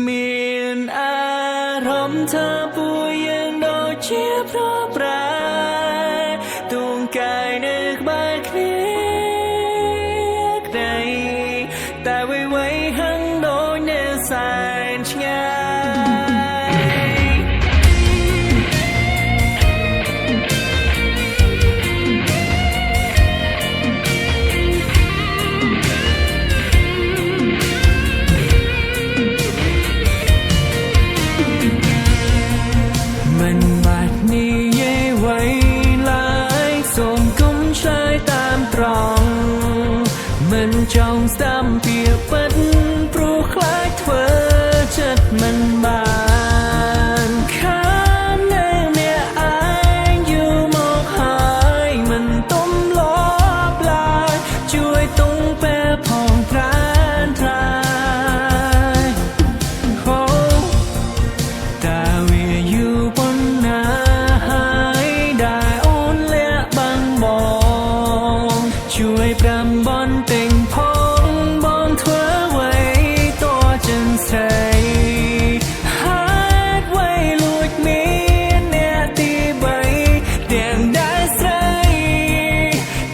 មានអារម្មណ៍ថាពួកយើងដូចជាប្រប្រែទួងកាយនៅក្បែរគ្នាក្ដីតែអ្វីៗហឹងដូចនៅសែនឆ្ងាយមិនបាច់និយាយអ្វីឡើយសូមកុំឆ្លើយតាមត្រង់មិនចង់ស្ដាប់ពីពិតព្រោះខ្លាចធ្វើចិត្តមិនបានខាននៅអ្នកឯងយូរមកហើយមិនទំលាប់ឡើយជួយទុំពេលផងត្រានត្រាយតែវាយូរប៉ុណ្ណាហើយដែលអូនលាក់បាំងបងជួយប្រាំបន់ទិញផងបងធ្វើអ្វីតចិនស្រីហើយអ្វីលួចមានអ្នកទី3ទាំងដែលស្រី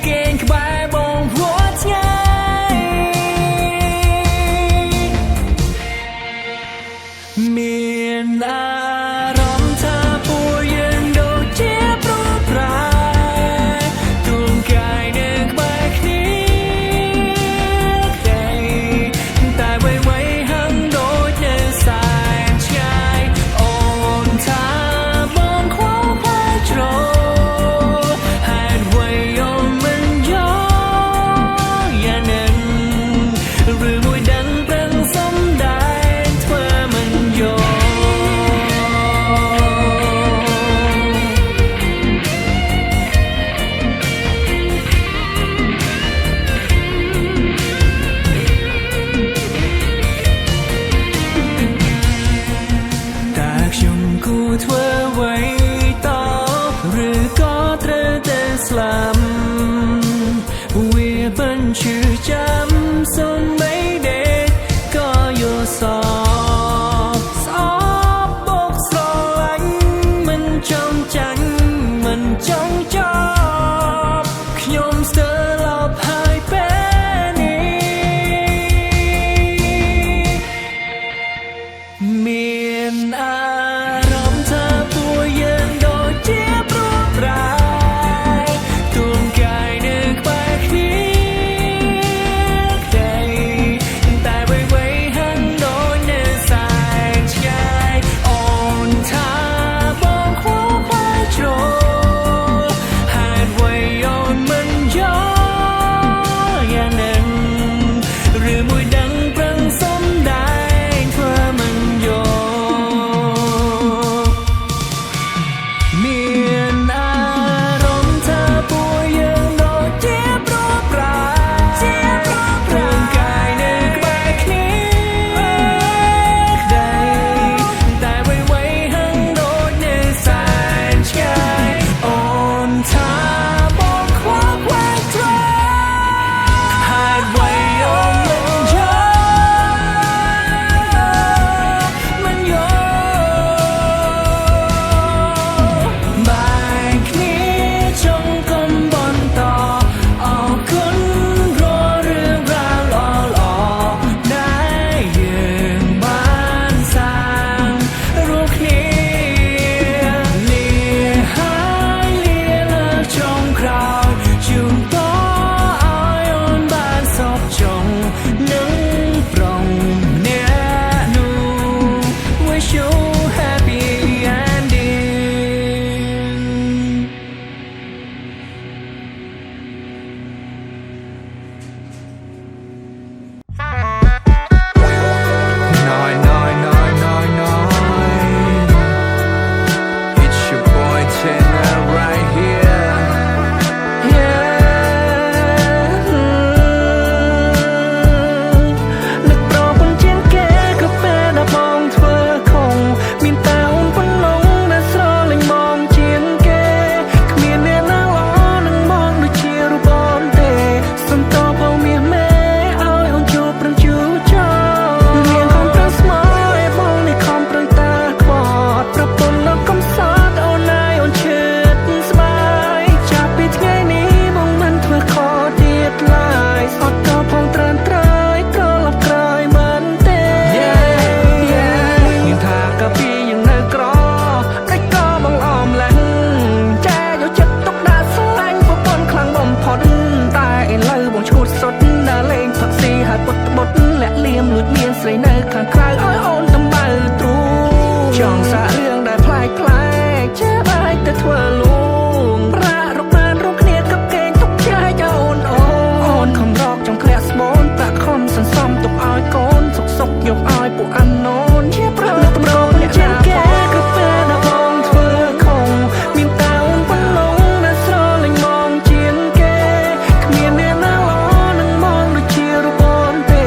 គេងក្បែរបងព្រោះឆ្ងាយមានអារម្មណ៍ថាពួកយើងដូចជាប្រប្រែទួងកាយនៅក្បែរគ្នាក្ដីតែអ្វីៗហឹងដូចនៅសែនឆ្ងាយអូនថាបងខ្វល់ខ្វាយជ្រោហេតុអ្វីអូនមិនយល់យ៉ាងនឹងឬមួយដឹងប្រឹងសំដែងធ្វើមិនយល់តើខ្ញុំគួរធ្វើអ្វីតឬក៏ត្រូវតែស្លាប់វាបញ្ឈឺចាំសូម្បីដេកក៏យល់សពស្អប់បោកស្រឡាញ់មិនចង់ចាញ់មិនចង់ចប់ខ្ញុំស្ទើរឡប់ហើយពេលនេះមានអារម្មណ៍ថាពួកយើងដូចជាប្រប្រែទួងកាយនៅក្បែរគ្នាក្ដីតែអ្វីៗហឹងដូចនៅសែនឆ្ងាយអូនថាបងខ្វល់ខ្វាយជ្រោហេតុអ្វីអូនមិនយល់យ៉ាងនឹងឬមួយដឹងប្រឹងសំដែងធ្វើមិនយល់ ណូនជាប្រឹងតំណនជាងគេគឺពេលដែលបងធ្វើខំមានតែអូនប៉ុណ្ណឹងដែលស្រលាញ់បងជាងគេគ្មានអ្នកណាល្អនឹងបងដូចជារូបអូនទេ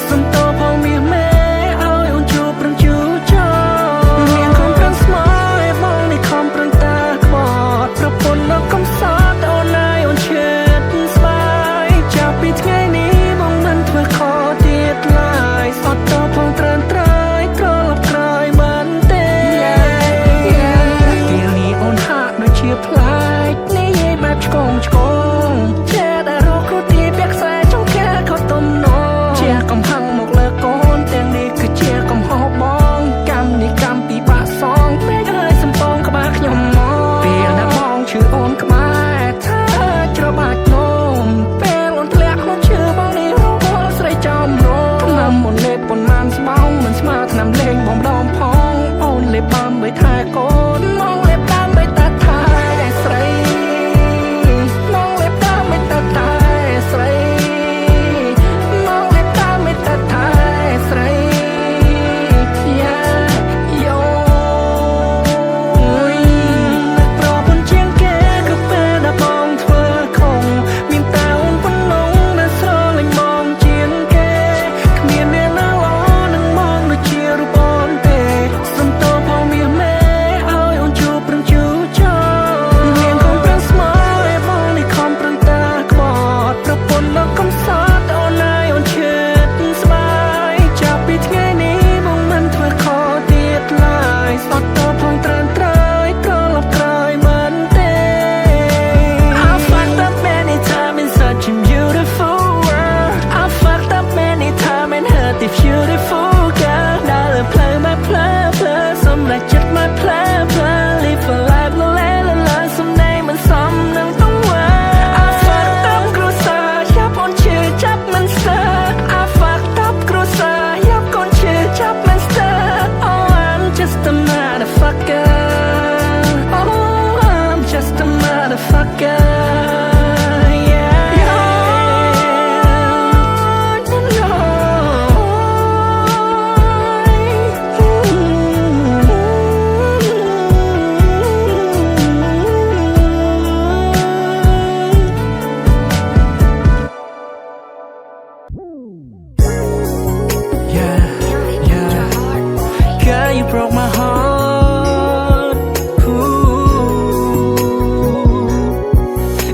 សុំតបផងមាសមេឲ្យអូនជួបប្រឹងជួចមានខំប្រឹងស្មោះឲ្យបងនេះខំប្រឹងតាខ្វត់ប្រពន្ធដល់កំសត់អូនឲ្យអូនឈឺស្បាយចាប់ពីថ្ងៃនេះបងមិនធ្វើខុសទៀតឡើយអត់តបផងត្រឹមត្រូវត្រឡប់ក្រោយមិនទេពេលនេះអូនហាក់ដូចជាផ្លាយនេះយាយបែបឆ្កងឆ្កងចេះតែរកគ្រូទីពាក់ខ្សែចង្កេះក៏ទំនងជាកំហឹងមកលើកូនទាំងនេះគឺជាកំហុសបងកម្មនេះកម្មពីបាក់សងពេកហើយសំពងក្បាលខ្ញុំមកពេលណាបងឈឺអូនក្បែរថាច្របាច់នោមពេលអូនធ្លាក់ខ្លួនឈឺបងនេះរវល់ស្រីចំរងឆ្នាំមុនលេបប៉ុន្មានស្បោងមិនស្មើឆ្នាំលេងបងម្ដងផងអូនលេបបានបីថែកូនមកលេបតាមបីតាថែស្រីមកលេបតាមបីតាថែស្រីមកលេបតាមបីតាថែស្រីយ៉ាយោប្រពន្ធជាងគេគឺពេលដែលបងធ្វើខំមានតែអូនប៉ុណ្ណឹងដែលស្រលាញ់បងជាងគេគ្មានអ្នកណាល្អនឹងបងដូចជារូបអូនទេសុំតបផងមាសមេឲ្យអូនជួបប្រឹងជួចមានខំប្រឹងស្មោះឲ្យបងនេះខំប្រឹងតាខ្វត់ប្រពន្ធដល់កំសត់អូនឲ្យអូនឈឺស្បាយចាប់ពីថ្ងៃនេះបងមិនធ្វើខុសទៀតឡើយអត់តបផងត្រឹមត្រូវត្រឡប់ក្រោយមិនទេ I fucked up many times in such a beautiful world I fucked up many times and hurt the beautiful girl ដើរលើផ្លូវមកផ្លើផ្លើសម្រាប់ចិត្តមកផ្លើផ្លើ Live a life លលែលលែសំដីមិនសមនឹងទង្វើ I fucked up គ្រួសារចាប់អូនឈឺចាប់មិនស្ទើ I fucked up គ្រួសារចាប់កូនឈឺចាប់មិនស្ទើ Oh I'm just a motherfucker Oh I'm just a motherfucker Girl, you broke my heart. Ooh,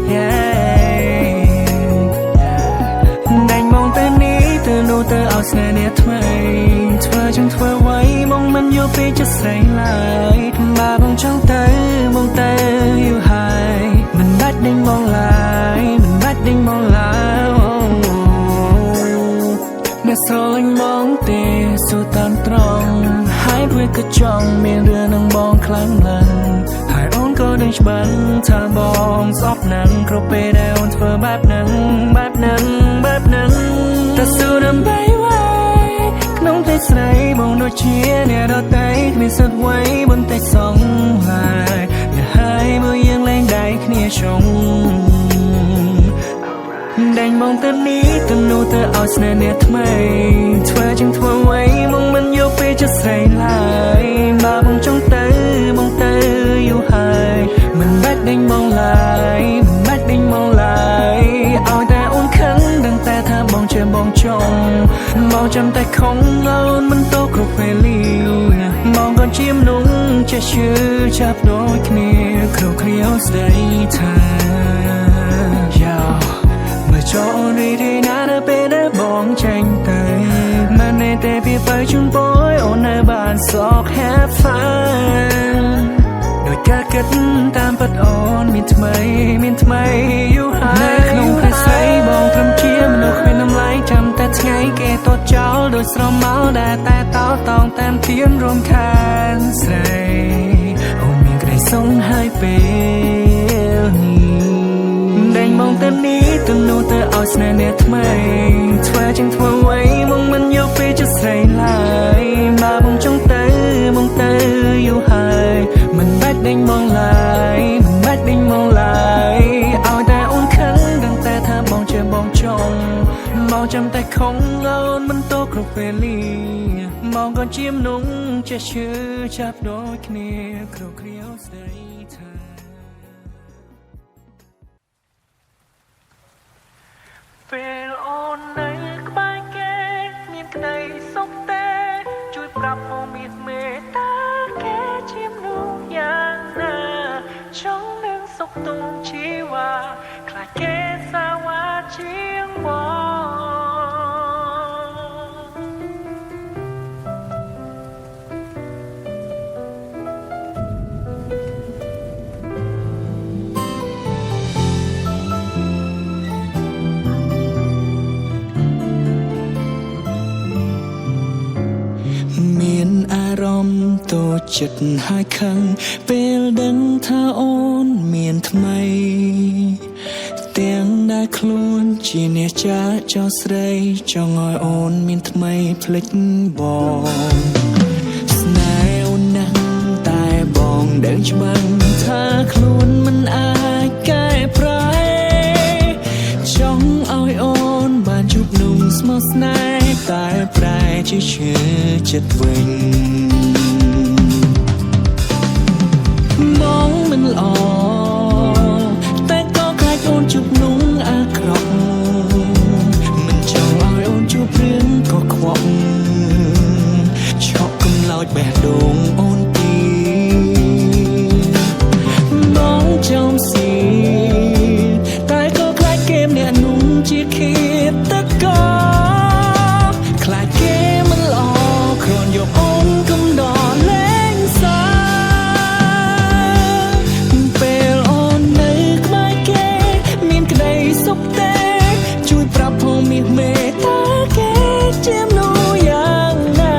yeah. ដេញមកទៅនេះទៅនោះទៅឲ្យស្នេហ៍នេះថ្មីធ្វើចឹងធ្វើໄວមកមិនយកពេលចិត្តស្រីឡើយបើបងចង់ទៅមកទៅយូរហើយមិនបាច់ដេញមកឡើយមិនបាច់ដេញមកឡើយអ្នកស្រឡាញ់បងទេសួរតាមត្រង់ហើយវាក៏ចង់មានរឿងនឹងបងខ្លាំងឡើងហើយអូនក៏ដឹងច្បាស់ថាបងស្អប់ណាស់គ្រប់ពេលដែលអូនធ្វើបែបហ្នឹងតែសួរដើម្បីໄວក្នុងទេស្រីបងដូចជាអ្នកដទៃគ្មានសិទ្ធិໄວបន្តិចសងហើយអ្នកហើយមើលយើងលែងដៃគ្នាជុំដេញមកទៅនេះទៅនោះទៅឲ្យស្នេហ៍នេះថ្មីធ្វើចឹងធ្វើໄວមកមិនយកពេលចិត្តស្រីឡើយបើបងចង់ទៅយូរហើយមិនបាច់ដេញមកឡើយមិនបាច់ដេញមកឡើយឲ្យតែអូនខឹងដឹងតែថាបងជាបងចង់មកចាំតែខំអូនមិនតគ្រប់ពេលលីមកក៏ជាមនុស្សចេះឈឺចាប់ដូចគ្នាគ្រប់គ្នាស្ដីថាចោលរីរីណានៅពេលដែលបងចេញទៅមិនได้តែពីไปជូនបុយអូននៅបានសោក have fun ដោយការគិតតាមពិតអូនមានថ្មីយូរហើយនៅក្នុងព្រះស្រីបងត្រឹមជាមនុស្សគ្មានតម្លៃចាំតែថ្ងៃគេតចោលដោយស្រមោលដែលតែតោតងតាមទៀនរំខានស្រីអូនមានក្តីសង្ឃហើយពេលនេះដេញមកទៅនេះទៅនោះទៅឲ្យស្នេហ៍នេះថ្មីធ្វើចឹងធ្វើໄວមកមិនយកពេលចិត្តស្រីឡើយបើបងចង់ទៅយូរហើយមិនបាច់ដេញមកឡើយឲ្យតែអូនខឹងដឹងតែថាបងជាបងចង់មកចាំតែខំអូនមិនតគ្រប់ពេលលីមកក៏ ជាមនុស្សចេះឈឺចាប់ដូចគ្នាគ្រូគ្រាវស្ដីថាពេលអូននៅក្បែរគេមានក្តីសុខទេជួយប្រាប់ផងមានមេត្តាគេជាមនុស្សយ៉ាងណាចង់នឹងសុខទុំជីវ៉ាខ្លាចគេសាវ៉ាជាងបងមានអារម្មណ៍តូចចិត្តហើយខឹងពេលដឹងថាអូនមានថ្មីទាំងដែលខ្លួនជាអ្នកចាចោលស្រីចង់ឲ្យអូនមានថ្មីភ្លេចបងស្នេហ៍អូនណាស់តែបងដឹងច្បាស់ថាខ្លួនមិនអាចកែប្រែចង់ឲ្យអូនបានជួបนุ่มស្មោះស្នេហ៍តែប្រែជាឈឺចិត្តវិញបងមិនល្អតែក៏ខ្លាចអូនជួបนุ่มអាក្រក់មិនចង់ឲ្យអូនជួបរឿងកខ្វក់ឆក់កំឡោចបេះដូងអូនទីបងចំស៊ីតែក៏ខ្លាចគេម្នាក់นุ่มជាឃាតករខ្លាចគេមិនល្អគ្រាន់យកអូនកំដរលេងសើពេលអូននៅក្បែរគេមានក្តីសុខទេជួយប្រាប់ផងមានមេត្តាគេជាមនុស្សយ៉ាងណា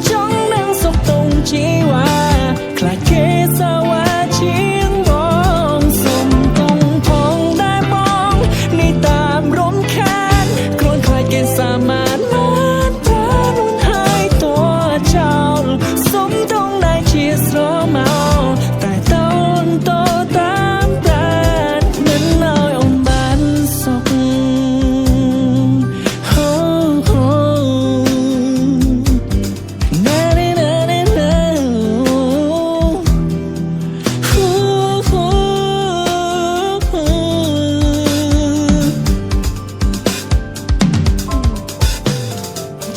ចង់នឹងសុខទុំជីវ៉ាខ្លាចគេសាវ៉ាជាងបងសុំទុំផងដែរបងនេះតាមរំខានគ្រាន់ខ្លាចគេសាមាន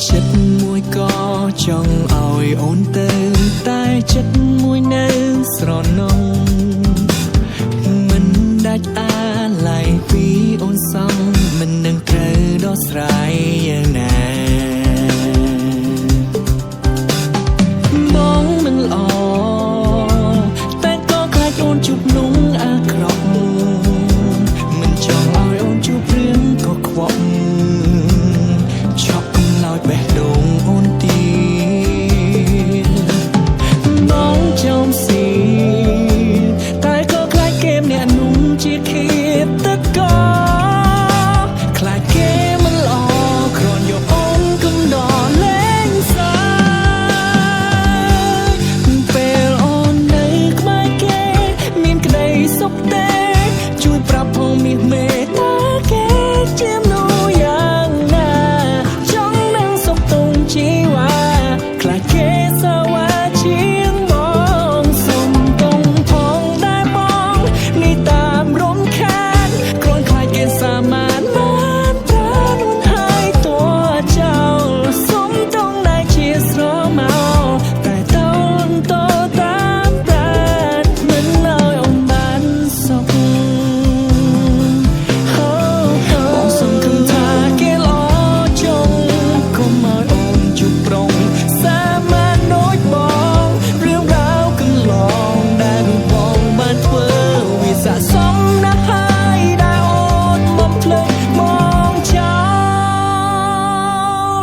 ចិត្តមួយក៏ចង់ឲ្យអូនទៅតែចិត្តមួយនៅស្រណងមិនដាច់អាឡ័យពីអូនសងមិននឹងត្រូវដោះស្រាយយ៉ាងណាបងមិនល្អតែក៏ខ្លាចអូនជួបนุ่มអាក្រក់មិនចង់ឲ្យអូនជួបរឿងកខ្វក់ឆក់កំឡោចបេះដូងអូនទីបងចំស៊ីតែក៏ខ្លាចគេម្នាក់นุ่มជាឃាតករខ្លាចគេមិនល្អគ្រាន់យកអូនកំដរលេងសើពេលអូននៅក្បែរគេមានក្តីសុខទេជួយប្រាប់ផងមានមេត្តាគេជាមនុស្សយ៉ាងណាចង់នឹងសុខទុំជីវ៉ាខ្លាចគេសាវ៉ាជាងបងសុំទុំផងដែរបងនេះតាមរំខានគ្រាន់ខ្លាចគេសាមានបានតែនួនហើយតួចោលសុំទុំដែរជាស្រមោតែតូនតតាមតែមិនឲ្យអូនបានសុខបងសង្ឃឹមថាគេល្អចង់កុំឲ្យអូនជួបប្រងសាមានដូចបងរឿងរ៉ាវកន្លងដែលបងបានធ្វើវាស័ក្តិសមណាស់ហើយដែលអូនបំភ្លេចបងចោ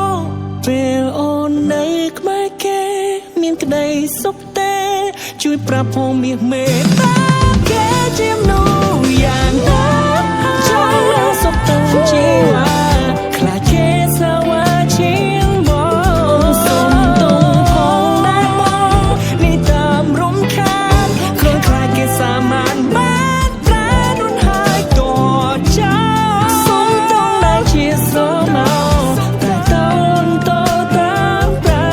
លពេលអូននៅក្បែរគេមានក្តីសុខទេជួយប្រាប់ផងមានមេត្តាគេជាមនុស្សយ៉ាងណាចង់នឹងសុខទុំជីវ៉ាខ្លាចគេសាវ៉ាជាងបងសុំទុំផងដែរបងនេះតាមរំខានគ្រាន់ខ្លាចគេសាមានបានតែនួនហើយតចោលសុំទុំដែរជាស្រមោតែតូនតតាមតែ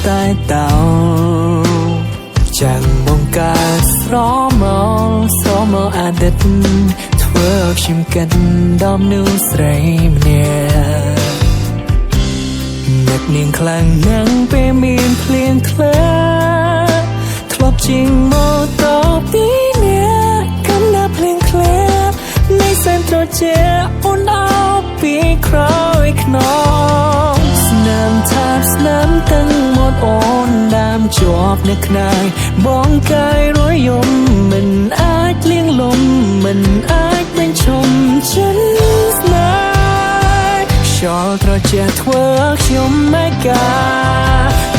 តែតោចាំងបង្កើតស្រមោលអាទិត្យធ្វើឲ្យខ្ញុំកាត់ដំនូស្រីម្នាក់នឹកនាងខ្លាំងណាស់ពេលមានភ្លៀងធ្លាក់ធ្លាប់ជាងម៉ូតូពីអ្នកកំណាភ្លៀងធ្លាក់នៃសែនត្រជាអូនអោពីក្រោយខ្នងស្នាមថាបស្នាមទាំងមាត់អូនដាមជាប់នៅខ្នើយបងកាយរយំមិនអាចលៀងលំមិនអាចបញ្ឈប់ចិនស្នេហ៍ខ្យល់ត្រជាធ្វើខ្ញុំមិនកា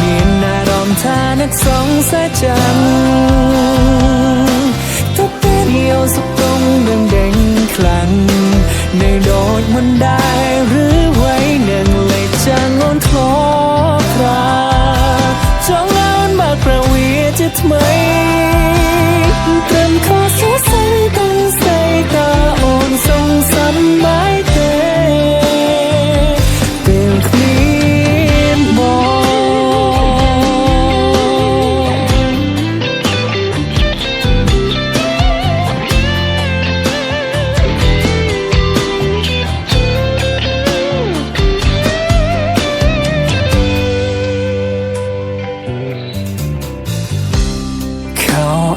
មានអារម្មណ៍ថានឹកសងសាចាំងទៅពេលយោសុខទុំនឹងដេញខ្លាំងនៅដូចមិនដែរឬໄວនឹងលេចចាំងអូនធ្លាប់ប្រាចង់អូនមកប្រវីជាថ្មីត្រឹមខុសសរសៃទាំងស្ដីតើអូនសងសំបាយទេពេលគ្មានបង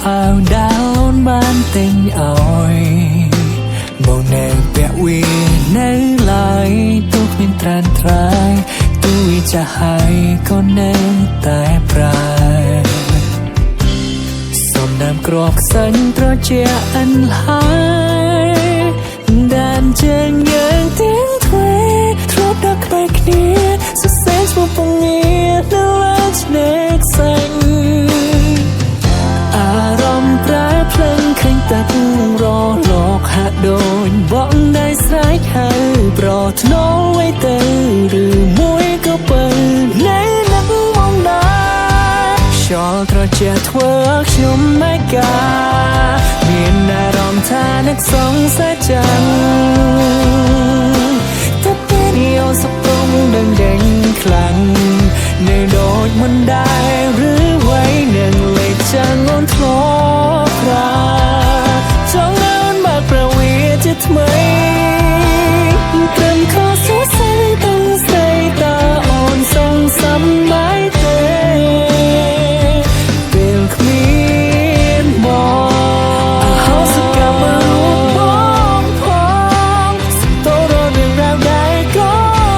អាវដាវអូនបានទិញឲ្យបងនៅពាក់វានៅឡើយទូគ្មានត្រានត្រាយទូវាចាស់ហើយក៏នៅតែប្រាសំដាមក្របខ្សាញ់ត្រជាអិនហើយដានជើងយើងទាំងទ្វេធ្លាប់ដល់ក្បែរគ្នាសរសេរឈ្មោះពងងារនៅលើឆ្នេរខ្សាញ់អារម្មណ៍ប្រែភ្លឹងឃើញតែរលោកហាក់ដូចបងได้ស្រែកហៅប្រថ្នូរໄວទៅឬមួយក៏បើនៅនឹកមកដែរខ្យល់ត្រជាធ្វើខ្ញុំមិនកាមានអារម្មណ៍ថានឹកសងសាចាំងតែពេលយោសុខទុំនឹងដេញខ្លាំងនៅដូចមិនដែរឬໄວនឹងលេចចាំងអូនធ្លាប់ប្រាចង់អូនមកប្រវីជាថ្មីត្រឹមខុសសរសៃទាំងស្ដីតើអូនសងសំបាយទេពេលគ្មានបងអហោសកម្មរូបបងផងសំទោររឿងរ៉ាវដែលកូ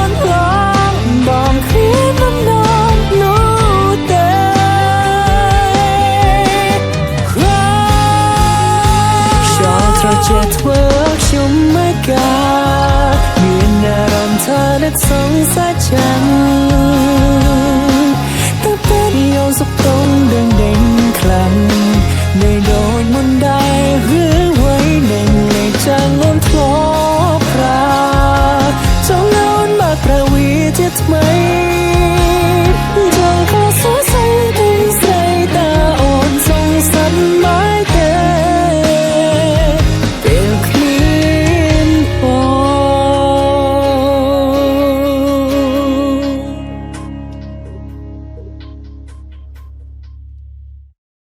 នឡងបងគ្មានបំណងនោះទេត្រជាធ្វើខ្ញុំមិនកាមានអារម្មណ៍ថានឹកសងសាចាំងតែពេលយោសុខទុំដេញខ្លាំង